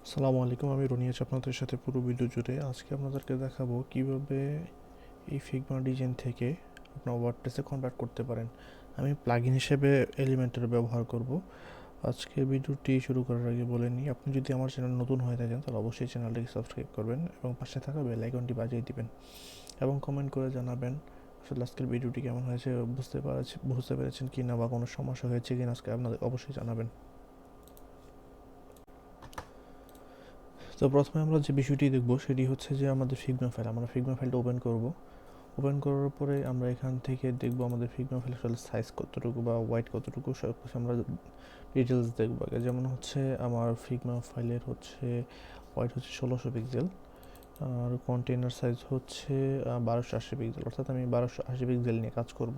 আসসালামু আলাইকুম, আমি রনি আছি আপনাদের সাথে পুরো ভিডিও জুড়ে। আজকে আপনাদেরকে দেখাবো কিভাবে এই ফিগমা ডিজাইন থেকে আপনার ওয়ার্ডপ্রেসে কনভার্ট করতে পারেন। আমি প্লাগইন হিসেবে এলিমেন্টর ব্যবহার করব। আজকে ভিডিওটি শুরু করার আগে বলে নিই, আপনি যদি আমার চ্যানেল নতুন হয়ে থাকেন তাহলে অবশ্যই চ্যানেলটিকে সাবস্ক্রাইব করবেন এবং পাশে থাকা বেল আইকনটি বাজিয়ে দিবেন এবং কমেন্ট করে জানাবেন আসলে আজকের ভিডিওটি কেমন হয়েছে, বুঝতে পেরেছেন কি না, বা কোনো সমস্যা হয়েছে কি না আজকে আপনাদের অবশ্যই জানাবেন। তো প্রথমে আমরা যে বিষয়টি দেখব সেটি হচ্ছে যে আমাদের ফিগমা ফাইল, আমরা ফিগমা ফাইলটা ওপেন করব। ওপেন করার পরে আমরা এখান থেকে দেখব আমাদের ফিগমা ফাইল আসলে সাইজ কতটুকু বা ওয়াইড কতটুকু, সব কিছু আমরা ডিটেলস দেখব আগে। যেমন হচ্ছে আমার ফিগমা ফাইলের হচ্ছে ওয়াইড হচ্ছে 1600 পিক্সেল, আর কন্টেনার সাইজ হচ্ছে 1280 পিক্সেল, অর্থাৎ আমি 1280 পিক্সেল নিয়ে কাজ করব।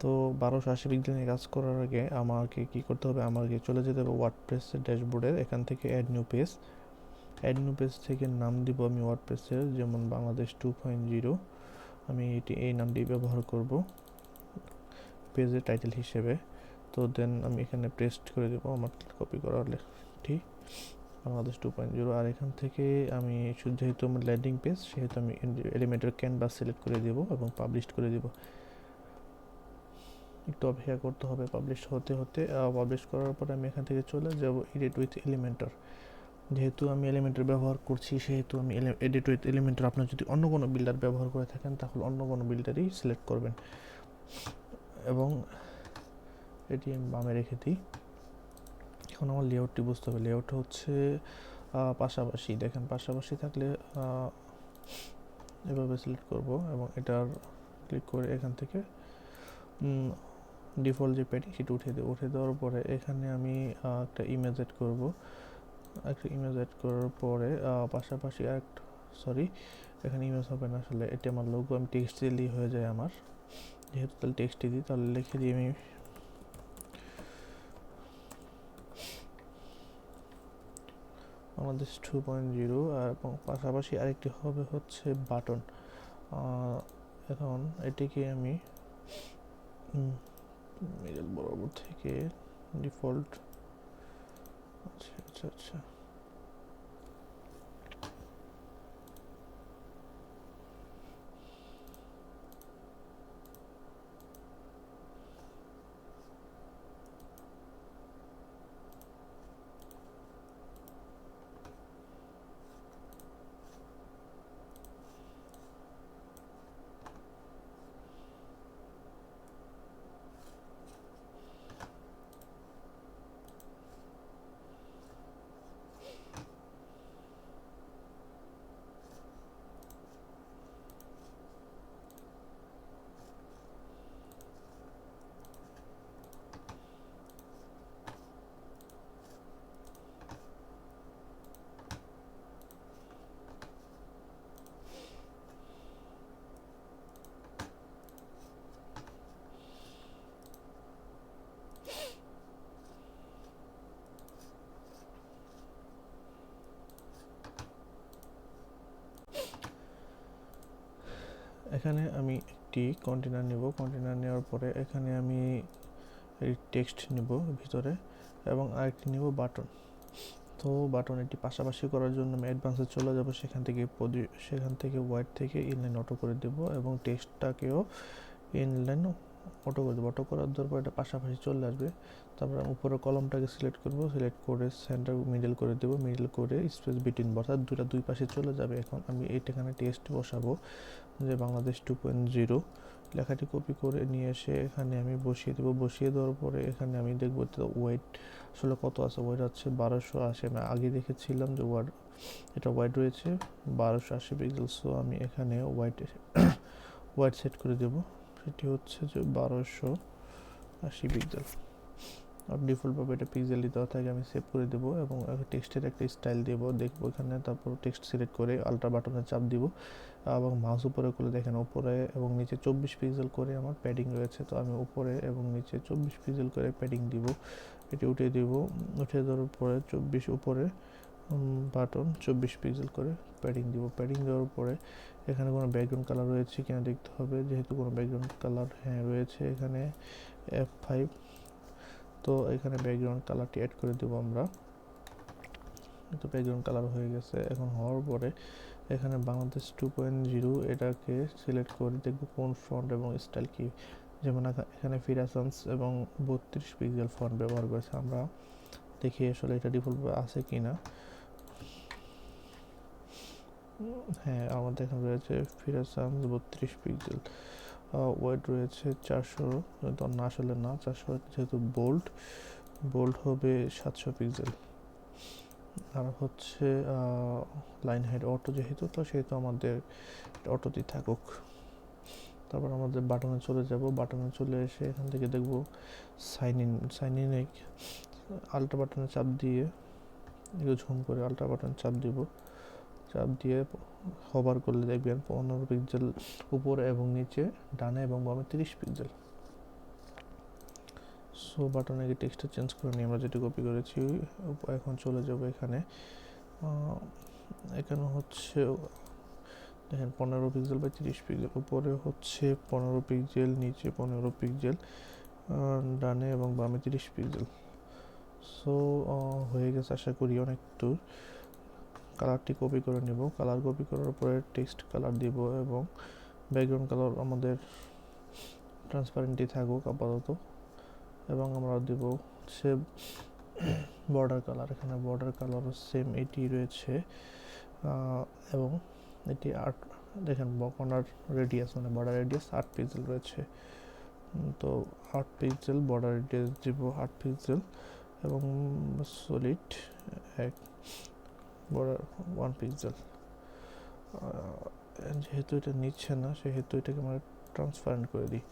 তো 1280 পিক্সেল নিয়ে কাজ করার আগে আমাকে কি করতে হবে, আমাকে চলে যেতে হবে ওয়ার্ডপ্রেসের ড্যাশবোর্ডের, এখান থেকে অ্যাড নিউ পেজ থেকে নাম দিব আমি ওয়ার্ডপ্রেসের, যেমন বাংলাদেশ 2.0। আমি এই নামটি ব্যবহার করব পেজের টাইটেল হিসেবে। তো দেন আমি এখানে পেস্ট করে দেবো আমার কপি করার লেখাটি, বাংলাদেশ 2.0। আর এখান থেকে আমি যেহেতু আমার ল্যান্ডিং পেজ, সেহেতু আমি এলিমেন্টের ক্যানভাস সিলেক্ট করে দেবো এবং পাবলিশ করে দেবো। একটু অপেক্ষা করতে হবে পাবলিশ হতে হতে। পাবলিশ করার পরে আমি এখান থেকে চলে যাব এডিট উইথ এলিমেন্টর। যেহেতু আমি এলিমেন্টর ব্যবহার করছি সেহেতু আমি এডিট উইথ এলিমেন্টর, আপনার যদি অন্য কোনো বিল্ডার ব্যবহার করে থাকেন তাহলে অন্য কোনো বিল্ডারই সিলেক্ট করবেন এবং এটি আমি বামে রেখে দিই। এখন আমার লেআউটটি বুঝতে হবে। লেআউটটা হচ্ছে পাশাপাশি, দেখেন পাশাপাশি থাকলে এভাবে সিলেক্ট করব এবং এটার ক্লিক করে এখান থেকে ডিফল্ট যে প্যাডিং সেটা উঠে দেওয়ার পরে এখানে আমি একটা ইমেজ অ্যাড করব। করার পরে পাশাপাশি এখানে ইমেজ হবে না, আসলে এটা আমার লোগো, আমি টেক্সট দিলেই হয়ে যায় আমার। যেহেতু তাহলে টেক্সটে দিই, তাহলে লিখে দিই আমি বাংলাদেশ 2.0। আর এবং পাশাপাশি আরেকটি হবে হচ্ছে বাটন। এখন এটিকে আমি মিডল বরাবর থেকে ডিফল্ট, আচ্ছা আচ্ছা আচ্ছা, এখানে আমি একটি কন্টেনার নেব। কন্টেনার নেওয়ার পরে এখানে আমি এই টেক্সট নেব ভিতরে এবং আরেকটি নেব বাটন। তো বাটন এটি পাশাপাশি করার জন্য আমি অ্যাডভান্সে চলে যাব, সেখান থেকে হোয়াইট থেকে ইনলাইন অটো করে দেব এবং টেক্সটটাকেও ইনলাইন অটো করে দেবো। অটো করার দেওয়ার পর এটা পাশাপাশি চলে আসবে। তারপর আমি উপরের কলমটাকে সিলেক্ট করব, সিলেক্ট করে সেন্টার মিডল করে দেবো, মিডল করে স্পেস বিটুইন, অর্থাৎ দুই পাশে চলে যাবে। এখন আমি এখানে টেক্সট বসাবো যে বাংলাদেশ 2.0 লেখাটি কপি করে নিয়ে এসে এখানে আমি বসিয়ে দেবো। বসিয়ে দেওয়ার পরে এখানে আমি দেখবো ওয়েট আসলে কত আছে। ওয়েট হচ্ছে 1280। আমি আগে দেখেছিলাম যে এটা ওয়াইড রয়েছে 1280 পিক্সেল। সো আমি এখানে ওয়াইড সেট করে দেবো, সেটি হচ্ছে যে 1280 পিক্সেল। আর ডিফল্টভাবে এটা পিক্সেলই দেওয়া থাকে, আমি সেভ করে দেবো এবং টেক্সটের একটা স্টাইল দেবো, দেখবো এখানে। তারপর টেক্সট সিলেক্ট করে আল্ট্রা বাটনে চাপ দিব এবং মাউস উপরে করে দেখেন উপরে এবং নিচে 24 পিক্সেল করে আমার প্যাডিং রয়েছে। তো আমি উপরে এবং নিচে 24 পিক্সেল করে প্যাডিং দিব, এটি উঠে দিব। উঠে দেওয়ার পরে 24 উপরে বাটন 24 পিক্সেল করে প্যাডিং দিব। প্যাডিং দেওয়ার পরে এখানে কোনো ব্যাকগ্রাউন্ড কালার রয়েছে কিনা দেখতে হবে, যেহেতু কোনো ব্যাকগ্রাউন্ড কালার হ্যাঁ রয়েছে এখানে F5। তো এখানে ব্যাকগ্রাউন্ড কালারটি অ্যাড করে দেবো আমরা, তো ব্যাকগ্রাউন্ড কালার হয়ে গেছে। এখন হওয়ার পরে এখানে বাংলাদেশ 2.0 এটাকে সিলেক্ট করে দেখব কোন ফন্ট এবং স্টাইল কি। যেমন এখানে ফিরাসান্স এবং 32 পিক্সেল ফন্ট ব্যবহার করেছে, আমরা দেখি আসলে এটা ডিফল্ট আছে কি না। হ্যাঁ, আমাদের এখানে রয়েছে ফিরাসান্স 32 পিক্সেল, ওয়েট রয়েছে 400, না আসলে না 400, যেহেতু বোল্ড হবে 700 পিক্সেল। আর হচ্ছে লাইন হাইট অটো যেহেতু, তো সেহেতু আমাদের অটোতেই থাকুক। তারপর আমাদের বাটনে চলে যাব, বাটনে চলে এসে এখান থেকে দেখব সাইন ইনে আল্ট্রা বাটনে চাপ দিয়ে একটু ঝুম করে আল্ট্রা বাটন চাপ দিয়ে হবার করলে দেখবেন 15 পিক্সেল উপরে এবং নিচে, ডানে এবং বামে 30 পিক্সেল। সো বাটনে গিয়ে টেক্সটটা চেঞ্জ করে নিই, আমরা যেটা কপি করেছি। এখন চলে যাব এখানে হচ্ছে দেখেন 15 পিক্সেল বাই 30 পিক্সেল, উপরে হচ্ছে 15 পিক্সেল, নিচে 15 পিক্সেল, ডানে এবং বামে 30 পিক্সেল। সো হয়ে গেছে আশা করি অনেক দূর। কালারটি কপি করে নেব, কালার কপি করার পরে টেক্সট কালার দিব এবং ব্যাকগ্রাউন্ড কালার আমাদের ট্রান্সপারেন্টই থাকুক আপাতত। এবং আমরা দেব হচ্ছে বর্ডার কালার, এখানে বর্ডার কালার সেম এটি রয়েছে এবং এটি 8, দেখেন কর্নার রেডিয়াস মানে বর্ডার রেডিয়াস 8 পিক্সেল রয়েছে। তো 8 পিক্সেল বর্ডার রেডিয়াস দিব 8 পিক্সেল এবং সলিড বর্ডার 1 পিক্সেল। যেহেতু এটা নিচ্ছে না সেহেতু এটাকে আমরা ট্রান্সপারেন্ট করে দিই।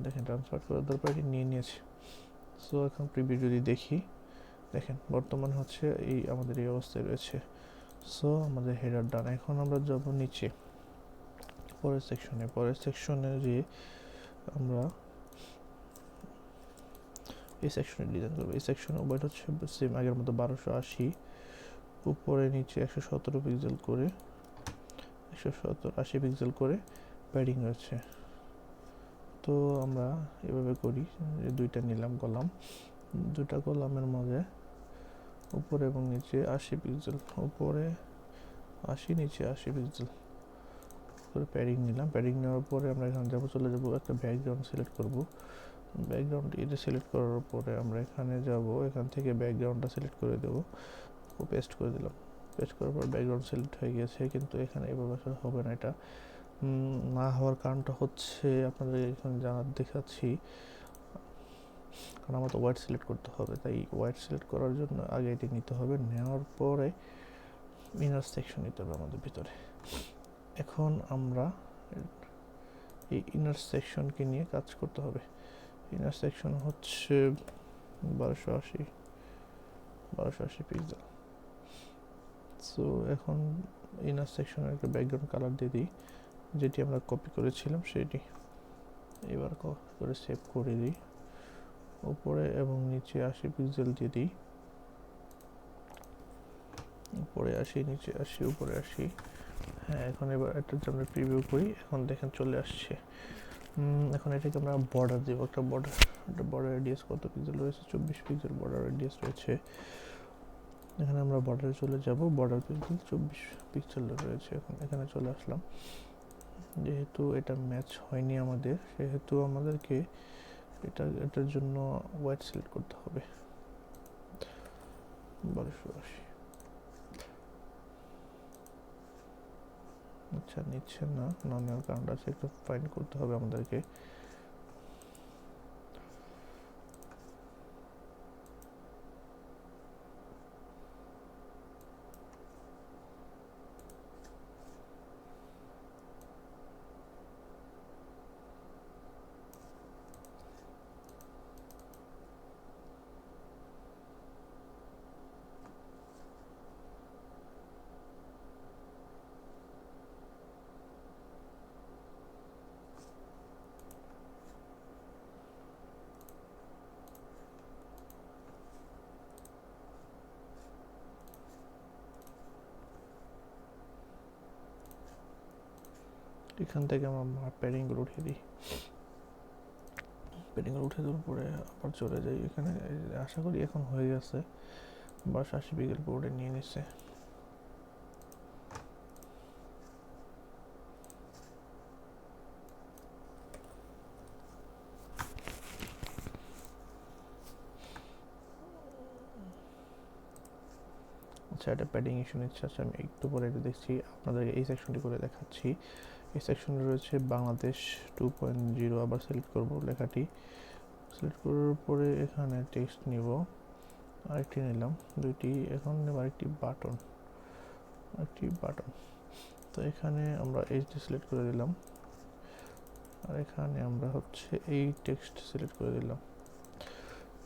দেখেন ট্রান্সপারেন্ট করে দেওয়ার পর এটি নিয়ে নিয়েছি। সো এখন প্রিভিউ যদি দেখি, দেখেন বর্তমানে হচ্ছে আমাদের এই অবস্থায় রয়েছে। সো আমাদের হেডার ডান। এখন আমরা যাব নিচে পরের সেকশনে গিয়ে আমরা এই সেকশনে ডিজাইন করবো। এই সেকশনে ওয়েট হচ্ছে সেম আগের মতো 1280, উপরে নিচে 117 পিক্সেল করে 180 পিক্সেল করে প্যাডিং রয়েছে। তো আমরা এভাবে করি যে দুইটা নিলাম কলাম, দুটা কলামের মাঝে উপরে এবং নিচে 80 পিক্সেল, উপরে 80 নিচে 80 পিক্সেল করে প্যাডিং নিলাম। প্যাডিং নেওয়ার পরে আমরা এখানে চলে যাব একটা ব্যাকগ্রাউন্ড সিলেক্ট করব। ব্যাকগ্রাউন্ড এটা সিলেক্ট করার পরে আমরা এখানে যাব, এখান থেকে ব্যাকগ্রাউন্ডটা সিলেক্ট করে দেবো ও পেস্ট করে দিলাম। পেস্ট করার পর ব্যাকগ্রাউন্ড সিলেক্ট হয়ে গেছে, কিন্তু এখানে এভাবে আসলে হবে না। এটা না হওয়ার কারণটা হচ্ছে আপনাদের এখানে দেখাচ্ছি, কারণ আমার তো হোয়াইট সিলেক্ট করতে হবে। তাই হোয়াইট সিলেক্ট করার জন্য আগে এটি নিতে হবে, নেওয়ার পরে ইনার সেকশন নিতে হবে আমাদের ভিতরে। এখন আমরা এই ইনার সেকশনকে নিয়ে কাজ করতে হবে। ইনার সেকশন হচ্ছে 1280 পিক্সেল। সো এখন ইনার সেকশনের একটা ব্যাকগ্রাউন্ড কালার দিয়ে দিই, যেটি আমরা কপি করেছিলাম সেটি। এবার করে সেভ করে দিই, উপরে এবং নিচে 80 পিক্সেল দিয়ে দিই, উপরে 80 নিচে 80 উপরে 80। হ্যাঁ, এখন এবার এটা আমরা প্রিভিউ করি, এখন দেখেন চলে আসছে। এখন এটাকে আমরা বর্ডার দেবো, একটা বর্ডার রেডিয়াস কত পিক্সেল রয়েছে, 24 পিক্সেল বর্ডার রেডিয়াস রয়েছে। এখানে আমরা বর্ডারে চলে যাব, বর্ডার পিক্সেল 24 পিক্সেল রয়েছে। এখন এখানে চলে আসলাম, যেহেতু এটা ম্যাচ হয়নি আমাদের, সেহেতু আমাদেরকে এটার জন্য হোয়াইট সিলেক্ট করতে হবে 1280। আচ্ছা, নিচ্ছে না, না নেওয়ার কারণটা আছে, একটু ফাইন্ড করতে হবে আমাদেরকে। এখান থেকে আমরা প্যাডিংগুলো উঠিয়ে দিই, প্যাডিংগুলো উঠে দেওয়ার পরে আবার চলে যাই এখানে। আশা করি এখন হয়ে গেছে। বা 80 পিক্সেল পুরোটা নিয়ে নিচ্ছে। আচ্ছা, এটা প্যাডিং ইস্যু নিচ্ছে। আচ্ছা, আমি একটু পরে এটা দেখছি, আপনাদেরকে এই সেকশনটি করে দেখাচ্ছি। এই সেকশনে রয়েছে বাংলাদেশ 2.0, আবার সিলেক্ট করব লেখাটি। সিলেক্ট করার পরে এখানে টেক্সট নিব, আরেকটি নিলাম, দুইটি। এখন নেব আরেকটি বাটন, তো এখানে আমরা এইচডি সিলেক্ট করে দিলাম, আর এখানে আমরা হচ্ছে এই টেক্সট সিলেক্ট করে দিলাম।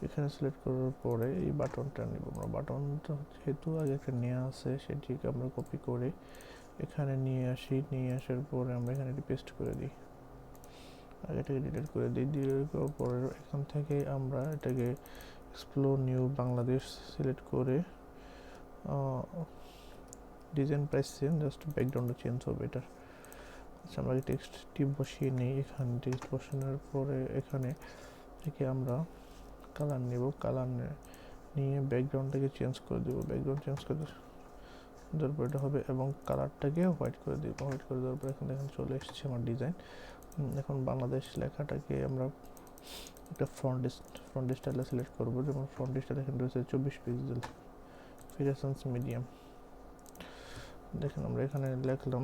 এখানে সিলেক্ট করার পরে এই বাটনটা নিব আমরা। বাটনটা যেহেতু আগে একটা নেওয়া আছে, সেটিকে আমরা কপি করে এখানে নিয়ে আসি। নিয়ে আসার পরে আমরা এখানে এটি পেস্ট করে দিই, আর এটাকে ডিলিট করে দিই। ডিলিট করার পরে এখান থেকে আমরা এটাকে এক্সপ্লোর নিউ বাংলাদেশ সিলেক্ট করে ডিজাইন প্রাইস চেঞ্জ, জাস্ট ব্যাকগ্রাউন্ডটা চেঞ্জ হবে এটার। আচ্ছা, আমরা টেক্সটটি বসিয়ে নিই। এখানে টেক্সট বসানোর পরে এখানে থেকে আমরা কালার নেব, কালার নিয়ে ব্যাকগ্রাউন্ডটাকে চেঞ্জ করে দেবো। ব্যাকগ্রাউন্ড চেঞ্জ করে দেওয়ার পর এটা হবে, এবং কালারটাকে হোয়াইট করে দেবো। হোয়াইট করে দেওয়ার পর এখানে চলে এসেছে আমার ডিজাইন। এখন বাংলাদেশ লেখাটাকে আমরা একটা ফ্রন্ট স্টাইলে সিলেক্ট করবো। যেমন ফ্রন্ট স্টাইল এখানে রয়েছে 24 পিক্সেল, ফিরেসেন্স মিডিয়াম। দেখেন আমরা এখানে লিখলাম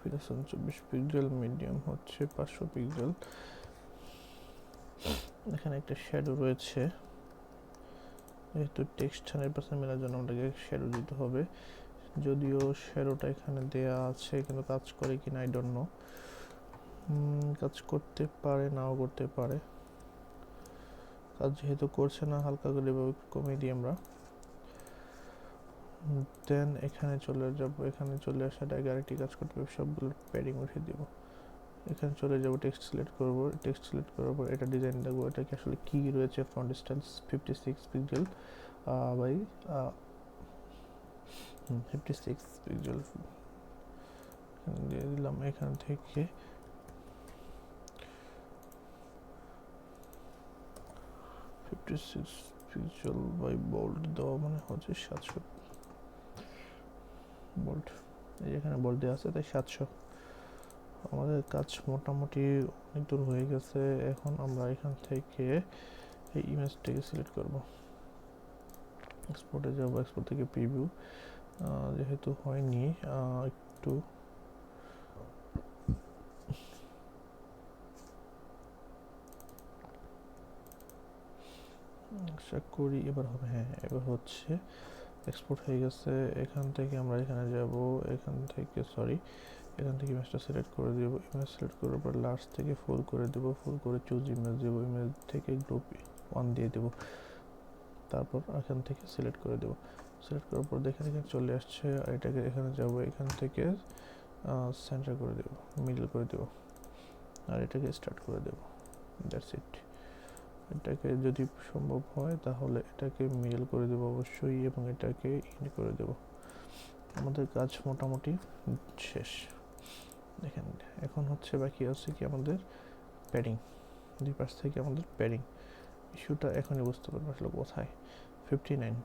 ফিরেসেন্স 24 পিক্সেল, মিডিয়াম হচ্ছে 500 পিক্সেল। এখানে একটা শ্যাডো রয়েছে, যেহেতু টেক্সট 100% মেলার জন্য আমাদেরকে শ্যাডো দিতে হবে। যদিও শ্যাডোটা এখানে দেয়া আছে, কিন্তু কাজ করে কিনা আই ডোন্ট নো। কাজ করতে পারে, নাও করতে পারে। কাজ যেহেতু করছে না, হালকা করে কমিয়ে দিই আমরা। দেন এখানে চলে যাব, এখানে চলে আসার আগে আরেকটি কাজ করতে হবে, সবগুলো প্যাডিং উঠিয়ে দিব। এখানে চলে যাব, টেক্সট সিলেক্ট করব। টেক্সট সিলেক্ট করার পর এটা ডিজাইন দেখবো, এটা কি আসলে কি রয়েছে। Front style 56 pixel by 56 pixel দিয়ে দিলাম। এখান থেকে পিক্সেল বাই বোল্ড দেওয়া মানে হচ্ছে 700 বোল্ড। এই এখানে বোল্ড দেওয়া আছে, তাই 700। আমাদের কাজ মোটামুটি অনেক দূর হয়ে গেছে। এখন আমরা এখান থেকে এই ইমেজটাকে সিলেক্ট করব, এক্সপোর্টে যাব, এক্সপোর্ট থেকে প্রিভিউ। যেহেতু হয়নি, একটু আশা করি এবার হবে। হ্যাঁ, এবার হচ্ছে, এক্সপোর্ট হয়ে গেছে। এখান থেকে আমরা এখানে যাব, এখান থেকে ইমেজটা সিলেক্ট করে দেবো। ইমেজ সিলেক্ট করার পর লাস্ট থেকে ফুল করে দেবো, ফুল করে চুজ ইমেজ দেবো। ইমেজ থেকে গ্রুপ 1 দিয়ে দেবো, তারপর এখান থেকে সিলেক্ট করে দেবো। সিলেক্ট করার পর দেখেন এখানে চলে আসছে, আর এটাকে এখানে যাব, এখান থেকে সেন্টার করে দেবো, মিডল করে দেবো, আর এটাকে স্টার্ট করে দেবো। That's it. এটাকে যদি সম্ভব হয় তাহলে এটাকে মিডল করে দেবো অবশ্যই, এবং এটাকে ইন করে দেবো। আমাদের কাজ মোটামুটি শেষ। দেখেন, এখন হচ্ছে বাকি আছে কি আমাদের প্যাডিং। দুই পাশ থেকে আমাদের প্যাডিং ইস্যুটা এখনই বুঝতে পারবো আসলে কোথায়। 59।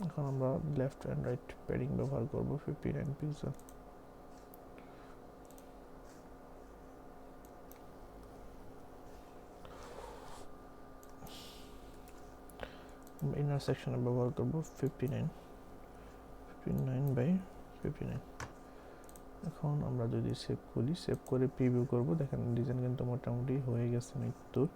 এখন আমরা লেফট অ্যান্ড রাইট প্যাডিং ব্যবহার করব 59 পিক্সেল। ইনার সেকশনে ব্যবহার করব 59 বাই 59। এখন আমরা যদি সেভ করি, সেভ করে প্রিভিউ করব, দেখেন ডিজাইন কিন্তু মোটামুটি হয়ে গেছে মৃত্যুর।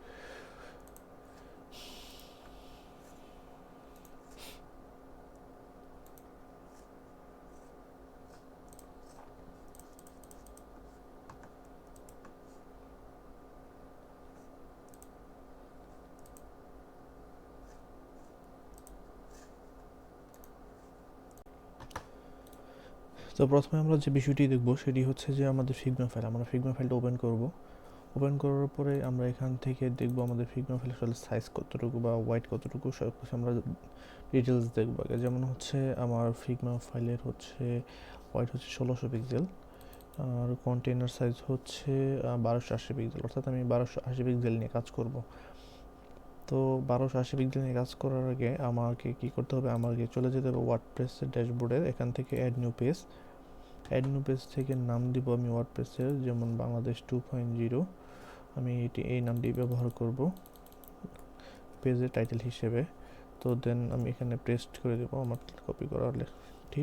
তো প্রথমে আমরা যে বিষয়টি দেখব সেটি হচ্ছে যে আমাদের ফিগমা ফাইল। আমরা ফিগমা ফাইলটা ওপেন করব। ওপেন করার পরে আমরা এখান থেকে দেখব আমাদের ফিগমা ফাইলের আসলে সাইজ কতটুকু বা ওয়াইড কতটুকু, সব কিছু আমরা ডিটেলস দেখব আগে। যেমন হচ্ছে আমার ফিগমা ফাইলের হচ্ছে ওয়াইড হচ্ছে 1600 পিক্সেল, আর কন্টেনার সাইজ হচ্ছে 1280 পিক্সেল, অর্থাৎ আমি 1280 পিক্সেল নিয়ে কাজ করব। তো 1280 পিক্সেল নিয়ে কাজ করার আগে আমাকে কি করতে হবে, আমাকে চলে যেতে হবে ওয়ার্ডপ্রেসের ড্যাশবোর্ডের, এখান থেকে অ্যাড নিউ পেজ থেকে নাম দিব আমি ওয়ার্ডপ্রেসের, যেমন বাংলাদেশ 2.0, আমি এই নামটি ব্যবহার করব পেজের টাইটেল হিসেবে। তো দেন আমি এখানে পেস্ট করে দেবো আমার কপি করার লেখাটি,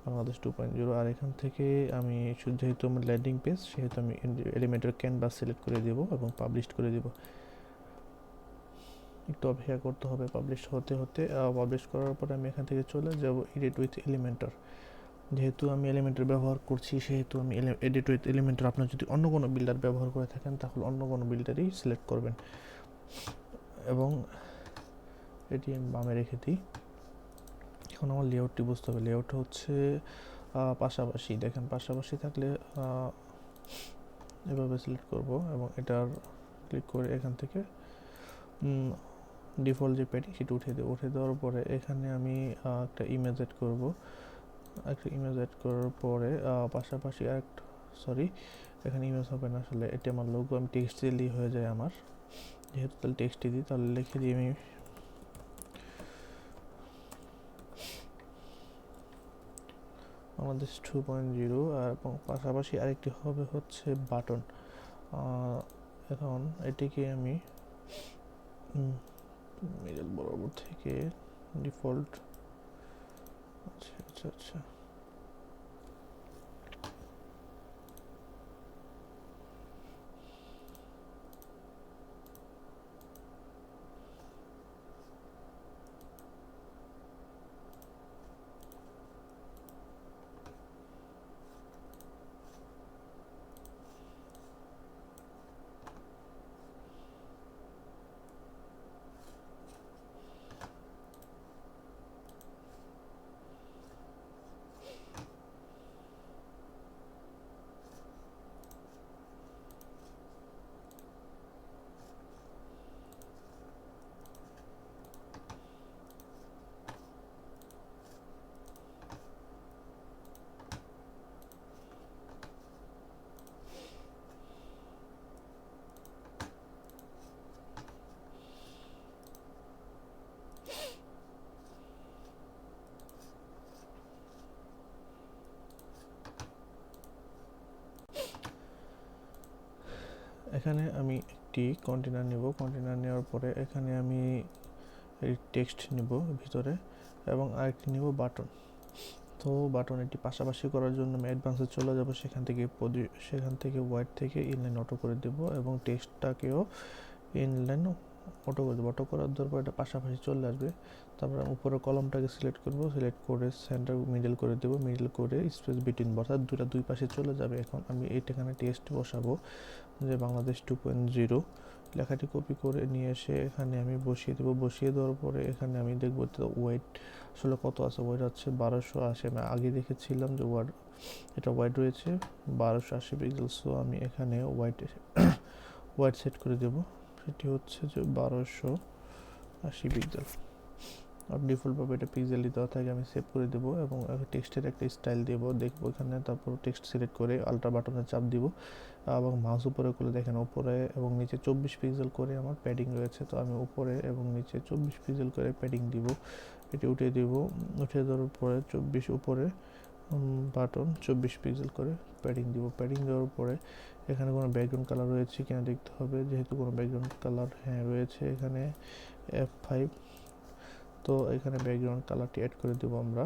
বাংলাদেশ 2.0। আর এখান থেকে আমি যেহেতু আমার ল্যান্ডিং পেজ, সেহেতু আমি এলিমেন্টের ক্যানভাস সিলেক্ট করে দেবো এবং পাবলিশ করে দেবো। একটু অপেক্ষা করতে হবে পাবলিশ হতে পাবলিশ করার পরে আমি এখান থেকে চলে যাব এডিট উইথ এলিমেন্টর। যেহেতু আমি এলিমেন্টর ব্যবহার করছি, সেহেতু আমি এডিট উইথ এলিমেন্টর, আপনার যদি অন্য কোনো বিল্ডার ব্যবহার করে থাকেন তাহলে অন্য কোনো বিল্ডারই সিলেক্ট করবেন। এবং এটি আমি বামে রেখে দিই। এখন আমার লেআউটটি বুঝতে হবে। লেআউট হচ্ছে পাশাপাশি, দেখেন পাশাপাশি থাকলে এভাবে সিলেক্ট করব এবং এটার ক্লিক করে এখান থেকে ডিফল্ট যে প্যাডিং সেটা উঠে দেওয়ার পরে এখানে আমি একটা ইমেজ অ্যাড করব। একটা ইমেজ অ্যাড করার পরে পাশাপাশি এখানে ইমেজ হবে না, আসলে এটা আমার লোগো, আমি টেক্সট দিলেই হয়ে যায় আমার। যেহেতু তাহলে টেক্সটে দিই, তাহলে লিখে দিই আমি বাংলাদেশ 2.0, এবং পাশাপাশি আরেকটি হবে হচ্ছে বাটন। এখন এটিকে আমি মিডল বরাবর থেকে ডিফল্ট, আচ্ছা এখানে আমি একটি কন্টেনার নেব। কন্টেনার নেওয়ার পরে এখানে আমি এই টেক্সট নিব ভিতরে, এবং আরেকটি নিব বাটন। তো বাটন এটি পাশাপাশি করার জন্য আমি অ্যাডভান্সে চলে যাব, সেখান থেকে হোয়াইট থেকে ইনলাইন অটো করে দেব এবং টেক্সটটাকেও ইনলাইন অটো করে দেবো। অটো করার পর এটা পাশাপাশি চলে আসবে। তারপর আমি উপরের কলমটাকে সিলেক্ট করব, সিলেক্ট করে সেন্টার মিডল করে দেবো, মিডল করে স্পেস বিটুইন, অর্থাৎ দুই পাশে চলে যাবে। এখন আমি এইটাখানে টেক্সট বসাবো যে বাংলাদেশ 2.0, লেখাটি কপি করে নিয়ে এসে এখানে আমি বসিয়ে দেবো। বসিয়ে দেওয়ার পরে এখানে আমি দেখবো ওয়েট আসলে কত আছে। ওয়েট হচ্ছে 1280। আমি আগে দেখেছিলাম যে এটা ওয়াইড রয়েছে 1280 পিক্সেল। সো আমি এখানে ওয়াইড সেট করে দেবো, সেটি হচ্ছে যে 1280 পিক্সেল। আর ডিফল্টভাবে এটা পিক্সেলই দেওয়া থাকে, আমি সেভ করে দেবো এবং টেক্সটের একটা স্টাইল দেবো, দেখবো এখানে। তারপর টেক্সট সিলেক্ট করে আল্ট্রা বাটনে চাপ দিব এবং মাউস উপরে করে দেখেন উপরে এবং নিচে 24 পিক্সেল করে আমার প্যাডিং রয়েছে। তো আমি উপরে এবং নিচে 24 পিক্সেল করে প্যাডিং দিব, এটি উঠিয়ে দিব। উঠিয়ে দেওয়ার পরে 24 উপরে বাটন 24 পিক্সেল করে প্যাডিং দিব। প্যাডিং দেওয়ার পরে এখানে কোনো ব্যাকগ্রাউন্ড কালার রয়েছে কিনা দেখতে হবে। যেহেতু কোনো ব্যাকগ্রাউন্ড কালার রয়েছে এখানে F5, তো এখানে ব্যাকগ্রাউন্ড কালারটি অ্যাড করে দেবো আমরা।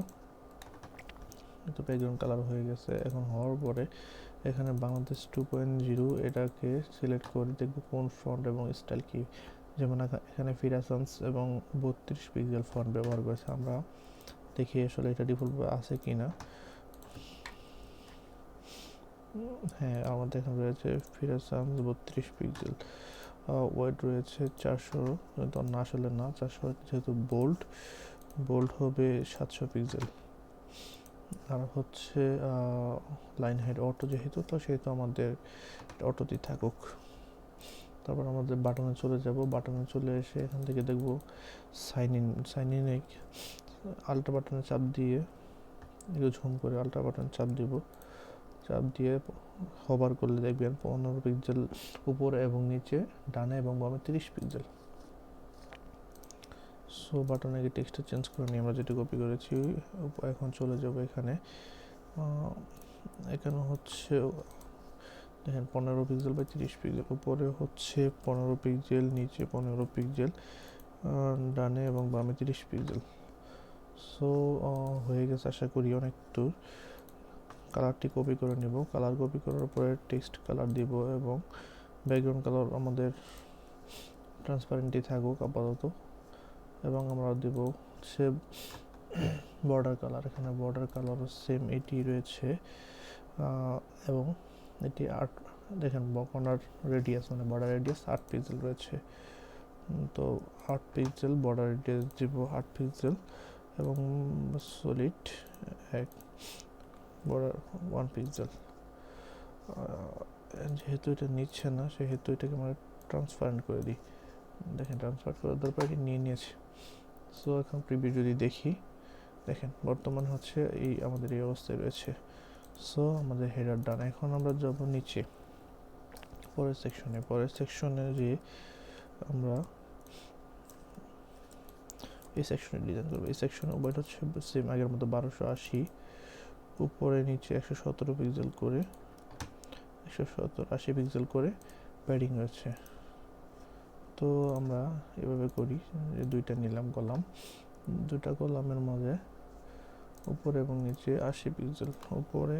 তো ব্যাকগ্রাউন্ড কালার হয়ে গেছে। এখন হওয়ার পরে এখানে বাংলাদেশ 2.0 এটাকে সিলেক্ট করে দেখবো কোন ফন্ট এবং স্টাইল কি। যেমন এখানে ফিরাসান্স এবং 32 পিক্সেল ফন্ট ব্যবহার করেছে, আমরা দেখি আসলে এটা ডিফল্ট আছে কিনা। হ্যাঁ, আমাদের এখানে রয়েছে ফিরাসান্স 32 পিক্সেল। ওয়েট রয়েছে 400, না আসলে না 400, যেহেতু বোল্ড হবে 700 পিক্সেল। আর হচ্ছে লাইন হাইট অটো যেহেতু, তো সেহেতু আমাদের অটোতেই থাকুক। তারপর আমাদের বাটনে চলে যাব। বাটনে চলে এসে এখান থেকে দেখব সাইন ইনে আল্ট্রা বাটনে চাপ দিয়ে একটু ঝুম করে আল্ট্রা বাটনে চাপ দিব। চাপ দিয়ে হোভার করলে দেখবেন 15 পিক্সেল উপরে এবং নিচে, ডানে এবং বামে 30 পিক্সেল। সো বাটনে গিয়ে টেক্সটটা চেঞ্জ করে নিই, আমরা যেটা কপি করেছি। এখন চলে যাব এখানে, এখানে হচ্ছে দেখেন 15 পিক্সেল বাই 30 পিক্সেল, উপরে হচ্ছে 15 পিক্সেল, নিচে 15 পিক্সেল, ডানে এবং বামে 30 পিক্সেল। সো হয়ে গেছে আশা করি অনেক দূর। কালারটি কপি করে নেব, কালার কপি করার পরে টেক্সট কালার দিব এবং ব্যাকগ্রাউন্ড কালার আমাদের ট্রান্সপারেন্টই থাকুক আপাতত, এবং আমরা দেব হচ্ছে বর্ডার কালার। এখানে বর্ডার কালার সেম এটি রয়েছে, এবং এটি 8, দেখেন কর্নার রেডিয়াস মানে বর্ডার রেডিয়াস 8 পিক্সেল রয়েছে। তো 8 পিক্সেল বর্ডার রেডিয়াস দিব 8 পিক্সেল, এবং সলিড এক বর্ডার 1 পিক্সেল। যেহেতু এটা নিচ্ছে না সেহেতু এটাকে আমরা ট্রান্সপারেন্ট করে দিই। দেখেন ট্রান্সপারেন্ট করার দরকার এটি নিয়ে নিয়েছে। সো এখন প্রিভিউ যদি দেখি, দেখেন বর্তমানে হচ্ছে আমাদের এই অবস্থায় রয়েছে। সো আমাদের হেডার ডান। এখন আমরা যাব নিচে পরের সেকশনে যে আমরা এই সেকশনে ডিজাইন করবো। এই সেকশনে ওয়েট হচ্ছে সেম আগের মতো 1280, উপরে নিচে 117 পিক্সেল করে 180 পিক্সেল করে প্যাডিং রয়েছে। তো আমরা এভাবে করি যে দুইটা নিলাম কলাম, দুটা কলামের মাঝে উপরে এবং নিচে 80 পিক্সেল, উপরে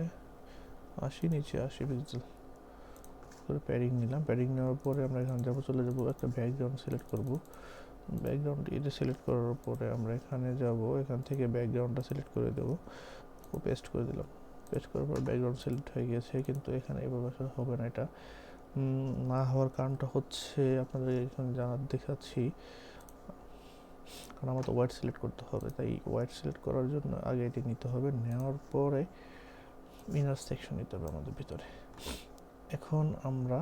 80 নিচে 80 পিক্সেল করে প্যাডিং নিলাম। প্যাডিং নেওয়ার পরে আমরা এখানে চলে যাব একটা ব্যাকগ্রাউন্ড সিলেক্ট করব। ব্যাকগ্রাউন্ড এটা সিলেক্ট করার পরে আমরা এখানে যাব, এখান থেকে ব্যাকগ্রাউন্ডটা সিলেক্ট করে দেবো, পেস্ট করে দিলাম। পেস্ট করার পর ব্যাকগ্রাউন্ড সিলেক্ট হয়ে গেছে, কিন্তু এখানে এভাবে আসলে হবে না। এটা না হওয়ার কারণটা হচ্ছে আপনাদের এখানে দেখাচ্ছি, কারণ আমার তো হোয়াইট সিলেক্ট করতে হবে। তাই হোয়াইট সিলেক্ট করার জন্য আগে এটি নিতে হবে, নেওয়ার পরে ইনার সেকশন নিতে হবে আমাদের ভিতরে। এখন আমরা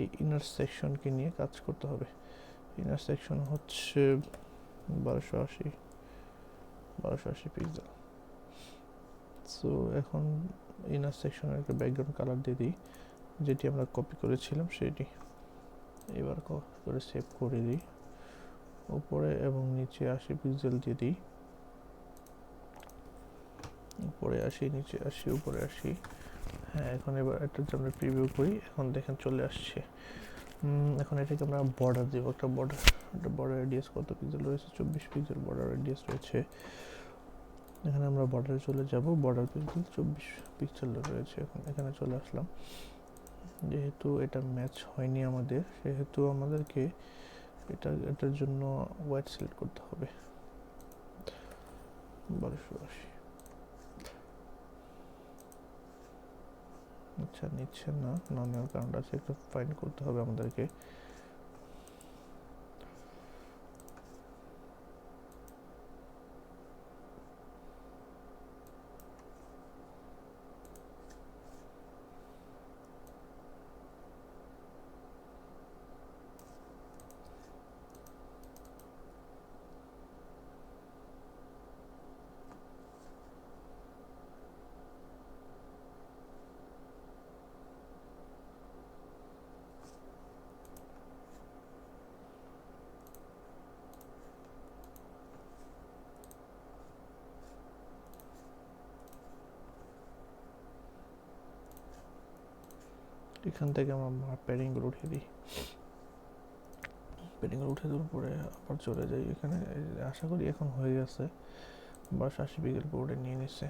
এই ইনার সেকশনকে নিয়ে কাজ করতে হবে। ইনার সেকশন হচ্ছে 1280 পিক্সেল। সো এখন ইনার সেকশনের একটা ব্যাকগ্রাউন্ড কালার দিয়ে দিই, যেটি আমরা কপি করেছিলাম সেটি। এবার করে সেভ করে দিই, উপরে এবং নিচে 80 পিক্সেল দিয়ে দিই, উপরে 80 নিচে 80 উপরে 80। হ্যাঁ, এখন এবার একটা আমরা প্রিভিউ করি, এখন দেখেন চলে আসছে। এখন এটাকে আমরা বর্ডার দেবো, একটা বর্ডার রেডিয়াস কত পিক্সেল রয়েছে, 24 পিক্সেল বর্ডার রেডিয়াস রয়েছে। এখানে আমরা বর্ডারে চলে যাব, বর্ডার পিক্সেল 24 পিক্সেল রয়েছে। এখন এখানে চলে আসলাম, যেহেতু এটা ম্যাচ হয়নি আমাদের, সেহেতু আমাদেরকে এটার জন্য হোয়াইট সিলেক্ট করতে হবে 1280। আচ্ছা, নিচ্ছে না, না নেওয়ার কারণটা আছে, একটু ফাইন্ড করতে হবে আমাদেরকে। এখান থেকে আমরা প্যাডিংগুলো উঠিয়ে দিই, প্যাডিংগুলো উঠে দেওয়ার পরে আবার চলে যাই এখানে। আশা করি এখন হয়ে গেছে, 1280 পিক্সেল বোর্ডে নিয়ে নিচ্ছে।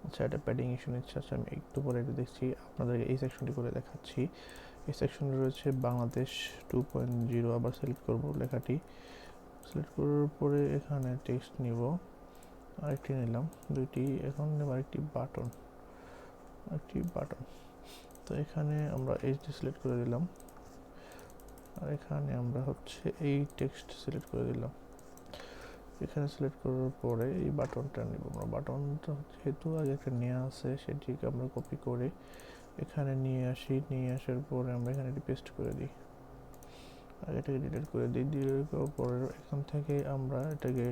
আচ্ছা, এটা প্যাডিং ইস্যু নিচ্ছে। আচ্ছা, আমি একটু পরে একটু দেখছি, আপনাদেরকে এই সেকশনটি করে দেখাচ্ছি। এই সেকশনে রয়েছে বাংলাদেশ 2.0, আবার সিলেক্ট করব লেখাটি। সিলেক্ট করার পরে এখানে টেক্সট নিব, আরেকটি নিলাম, দুইটি। এখন নেব আরেকটি বাটন, তো এখানে আমরা এইচডি সিলেক্ট করে দিলাম, আর এখানে আমরা হচ্ছে এই টেক্সট সিলেক্ট করে দিলাম। এখানে সিলেক্ট করার পরে এই বাটনটা নেব আমরা। বাটনটা যেহেতু আগে একটা নেওয়া আছে সেটিকে আমরা কপি করে এখানে নিয়ে আসি। নিয়ে আসার পরে আমরা এখানে এটি পেস্ট করে দিই। আর এটাকে ডিলিট করে দিই। ডিলিট করার পরে এখান থেকে আমরা এটাকে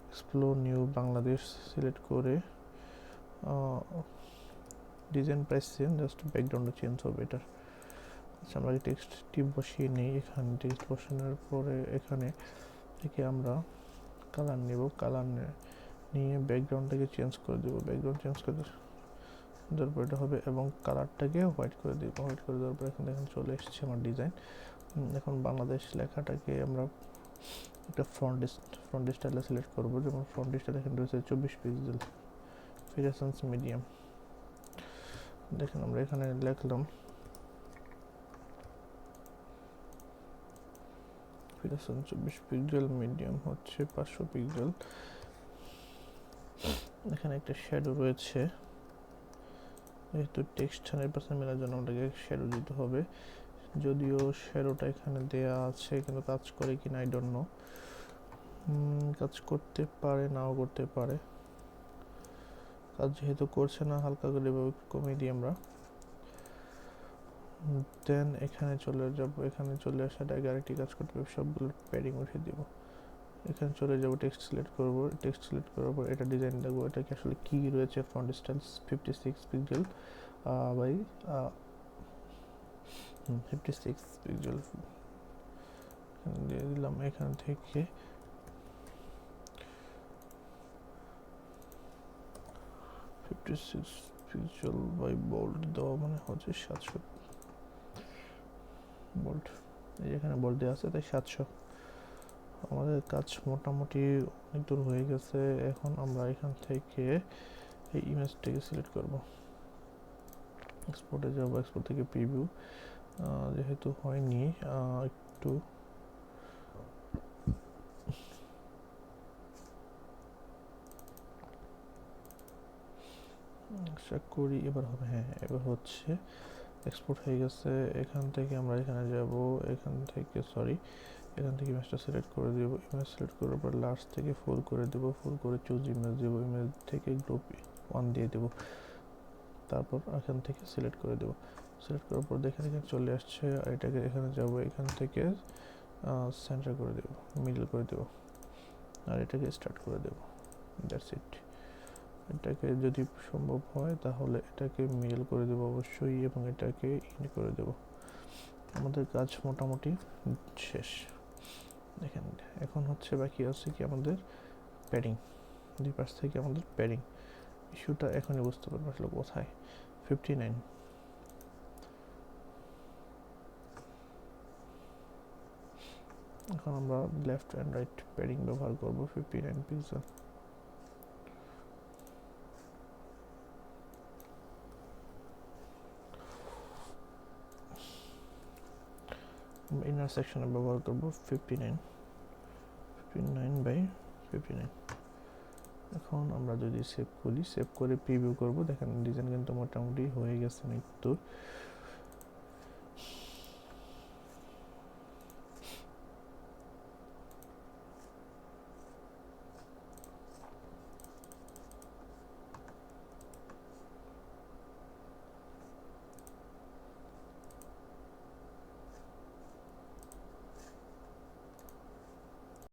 এক্সপ্লোর নিউ বাংলাদেশ সিলেক্ট করে ডিজাইন প্রাইস চেঞ্জ, জাস্ট ব্যাকগ্রাউন্ডটা চেঞ্জ হবে এটার। আচ্ছা, আমরা টেক্সটটি বসিয়ে নিই। এখানে টেক্সট বসানোর পরে এখানে থেকে আমরা কালার নেব। কালার নিয়ে ব্যাকগ্রাউন্ডটাকে চেঞ্জ করে দেবো। ব্যাকগ্রাউন্ড চেঞ্জ করে দেওয়ার পর এটা হবে এবং কালারটাকে হোয়াইট করে দেবো। হোয়াইট করে দেওয়ার পর এখানে চলে এসেছে আমার ডিজাইন। এখন বাংলাদেশ লেখাটাকে আমরা একটা ফ্রন্ট স্টাইলে সিলেক্ট করবো। যেমন ফ্রন্ট স্টাইল এখানে রয়েছে 24 পিক্সেল, ফিরেসেন্স মিডিয়াম। দেখেন আমরা এখানে লিখলাম ফিরেসেন্স 24 পিক্সেল, মিডিয়াম হচ্ছে 500 পিক্সেল। এখানে একটা শ্যাডো রয়েছে, যেহেতু টেক্সট 100% মেলার জন্য আমাদেরকে শ্যাডো দিতে হবে। যদিও শ্যাডোটা এখানে দেয়া আছে কিন্তু কাজ করে কিনা আই ডোন্ট নো। কাজ করতে পারে, নাও করতে পারে। কাজ যেহেতু করছে না, হালকা করে কমিয়ে দিই আমরা। দেন এখানে চলে যাব। এখানে চলে আসার আগে আরেকটি কাজ করতে হবে, সবগুলো প্যাডিং উঠিয়ে দিব। এখানে চলে যাব, টেক্সট সিলেক্ট করব। টেক্সট সিলেক্ট করার পর এটা ডিজাইন দেখবো এটা কি আসলে কি রয়েছে। Font style 56 pixel by 56 pixel দিয়ে দিলাম। এখান থেকে পিক্সেল বাই বোল্ড দেওয়া মানে হচ্ছে 700 বোল্ড। এখানে বোল্ড দেওয়া আছে তাই 700। আমাদের কাজ মোটামুটি অনেক দূর হয়ে গেছে। এখন আমরা এখান থেকে এই ইমেজটাকে সিলেক্ট করব। এক্সপোর্টে যাব, এক্সপোর্ট থেকে প্রিভিউ যেহেতু হয়নি একটু আশা করি এবার হবে। হ্যাঁ, এবার হচ্ছে এক্সপোর্ট হয়ে গেছে। এখান থেকে আমরা এখানে যাব, এখান থেকে ইমেজটা সিলেক্ট করে দেবো। ইমেজ সিলেক্ট করার পর লাস্ট থেকে ফুল করে দেবো। ফুল করে চুজ ইমেজ দেবো। ইমেজ থেকে গ্রুপ 1 দিয়ে দেবো। তারপর এখান থেকে সিলেক্ট করে দেবো। সিলেক্ট করার পর দেখেন এখানে চলে আসছে। আর এটাকে এখানে যাব, এখান থেকে সেন্টার করে দেবো, মিডল করে দেবো, আর এটাকে স্টার্ট করে দেবো। That's it. এটাকে যদি সম্ভব হয় তাহলে এটাকে মিডল করে দেবো অবশ্যই, এবং এটাকে ইন করে দেবো। আমাদের কাজ মোটামুটি শেষ। দেখেন এখন হচ্ছে বাকি আছে কি আমাদের প্যাডিং। দুই পাশ থেকে আমাদের প্যাডিং ইস্যুটা এখনই বুঝতে পারবো আসলে কোথায়। 59। এখন আমরা লেফট অ্যান্ড রাইট প্যাডিং ব্যবহার করব 59 পিক্সেল। ইনার সেকশনে ব্যবহার করব 59 বাই 59। এখন আমরা যদি সেভ করি, সেভ করে প্রিভিউ করব। দেখেন ডিজাইন কিন্তু মোটামুটি হয়ে গেছে অনেক দূর।